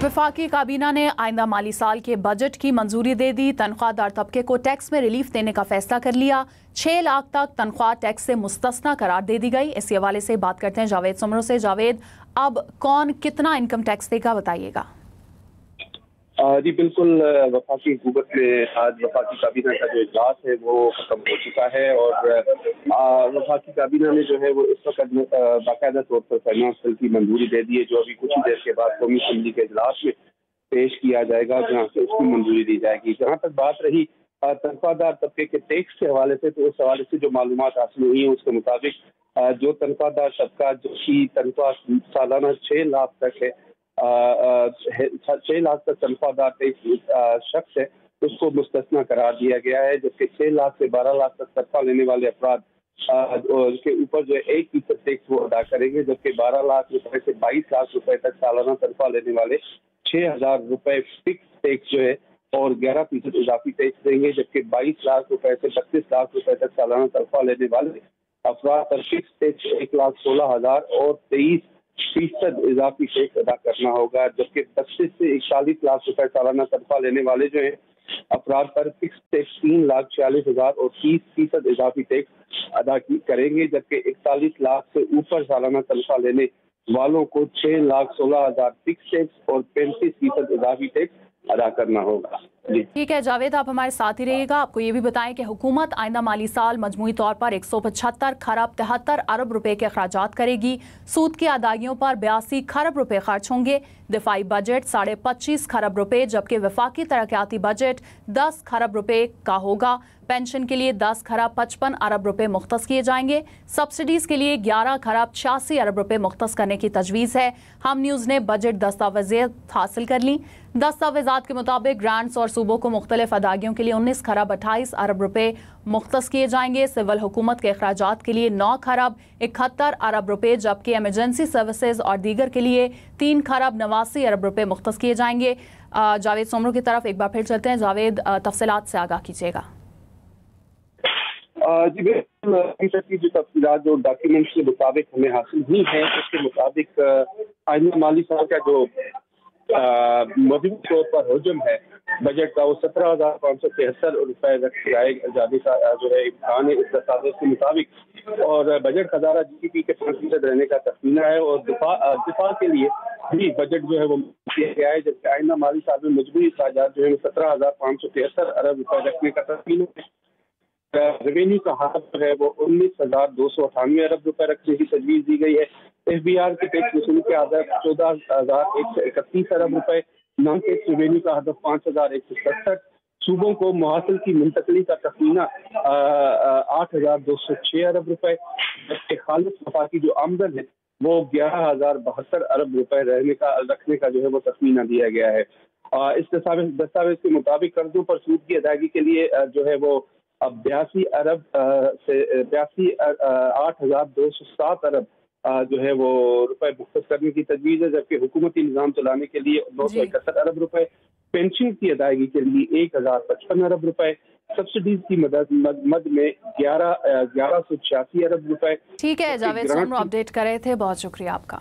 वफाकी काबीना ने आइंदा माली साल के बजट की मंजूरी दे दी। तनख्वाहदार तबके को टैक्स में रिलीफ देने का फैसला कर लिया। 6 लाख तक तनख्वाह टैक्स से मुस्तस्ना करार दे दी गई। इसी हवाले से बात करते हैं जावेद सुमरो से। जावेद, अब कौन कितना इनकम टैक्स देगा, बताइएगा। जी बिल्कुल, वफाकी हुकूमत में आज वफाकी काबीना का जो इजलास है वो खत्म हो चुका है और वफाकी काबीना ने जो है वो इस वक्त बाकायदा तौर पर फाइनेंस बिल की मंजूरी दे दी है, जो अभी कुछ ही देर के बाद कौमी असम्बली के इजलास में पेश किया जाएगा, जहाँ से उसकी मंजूरी दी जाएगी। जहाँ तक बात रही तनख्वाहदार तबके के टैक्स के हवाले से, तो उस हवाले से जो मालूमात हासिल हुई है उसके मुताबिक जो तनख्वाहदार तबका जो की तनख्वाह सालाना 6 लाख तक है, 6 लाख तक तनख्वाहदार शख्स है उसको मुस्तस्ना करार दिया गया है, जबकि 6 लाख से 12 लाख तक तनख्वाह लेने वाले अफराद उसके ऊपर जो है 1% टैक्स वो अदा करेंगे, जबकि 12 लाख रुपए से 22 लाख रुपए तक सालाना तनख्वाह लेने वाले 6,000 रुपए फिक्स टैक्स जो है और 11% इजाफी टैक्स देंगे, जबकि 22 लाख रुपए से 32 लाख रुपए तक सालाना तनख्वाह लेने वाले अफराद पर फिक्स टैक्स 1,16,000 और 23% इजाफी टैक्स अदा करना होगा, जबकि 25 से 41 लाख रुपए सालाना तनख्वाह लेने वाले जो है अफराद पर फिक्स टैक्स 3,46,000 और 30% इजाफी टैक्स अदा करेंगे, जबकि 41 लाख से ऊपर सालाना तनख्वाह लेने वालों को 6,16,000 फिक्स टैक्स और 35% इजाफी टैक्स अदा करना होगा। ठीक है जावेद, आप हमारे साथ ही रहिएगा। आपको ये भी बताएं कि हुकूमत आइंदा माली साल मजमूई तौर पर 175 खरब 73 अरब रुपए के अखराजात करेगी। सूद की अदायगियों पर 82 खरब रुपए खर्च होंगे। दिफाई बजट 25.5 खरब रुपए, जबकि वफाकी तरक्याती बजट 10 खरब रुपए का होगा। पेंशन के लिए 10 खरब 55 अरब रुपए मुख्तस किए जाएंगे। सब्सिडीज के लिए 11 खरब 86 अरब रुपए मुख्तस करने की तजवीज़ है। हम न्यूज़ ने बजट दस्तावेज़ात हासिल कर ली। दस्तावेज़ात के मुताबिक ग्रांट्स और सूबों को मुख्तलिफ अदायगियों के लिए 19 खरब 28 अरब रुपए मुख्तस किए जाएंगे। सिविल हुकूमत के अखराजात के लिए 9 खरब 71 अरब रुपए, जबकि एमरजेंसी सर्विसेज और दीगर के लिए 3 खरब 89 अरब रुपए मुख्तस किए जाएंगे। जावेद सुमरो की तरफ एक बार फिर चलते हैं। जावेद, तफसीलात से आगाह कीजिएगा। जी बिल्कुल, अभी तक की जो तफसीलात जो डॉक्यूमेंट्स के मुताबिक हमें हासिल हुई है उसके मुताबिक आइंदा माली साल का जो मजमूई तौर पर हजम है बजट का वो 17,573 रुपए रखे जाने का जो है इम्कान है इस दस्तावेज के मुताबिक, और बजट खजाना GDP के 5% रहने का तखमीना है और दिफा के लिए भी बजट जो है वो किया गया है, जबकि आइंदा माली साल में मजमूई अखराजात जो है 17,573 अरब रुपए रखने का तखमीना है। रेवेन्यू का हाथ जो है वो 19,298 अरब रुपए रखने की तजवीज़ दी गई है। FBR के टैक्स वसूली के आधार 14,131 अरब रुपए, नॉन टैक्स रेवेन्यू का हदफ 5,167, सूबों को मुहासिल की मुंतकली का तखमीना 8,206 अरब रुपए, जबकि खालिस वफाकी जो आमदन है वो 11,072 अरब रुपए रखने का जो है वो तखमीना दिया गया है। इस दस्तावेज के मुताबिक कर्जों पर सूद की अदायगी के लिए जो है वो 82 अरब से 8,207 अरब जो है वो रुपए मुख्तस करने की तजवीज़ है, जबकि हुकूमती निज़ाम चलाने के लिए 971 अरब रुपए, पेंशन की अदायगी के लिए 1,055 अरब रुपए, सब्सिडीज की मद में 1186 अरब रुपए। ठीक है जावेद सुमरो, अपडेट कर रहे थे, बहुत शुक्रिया आपका।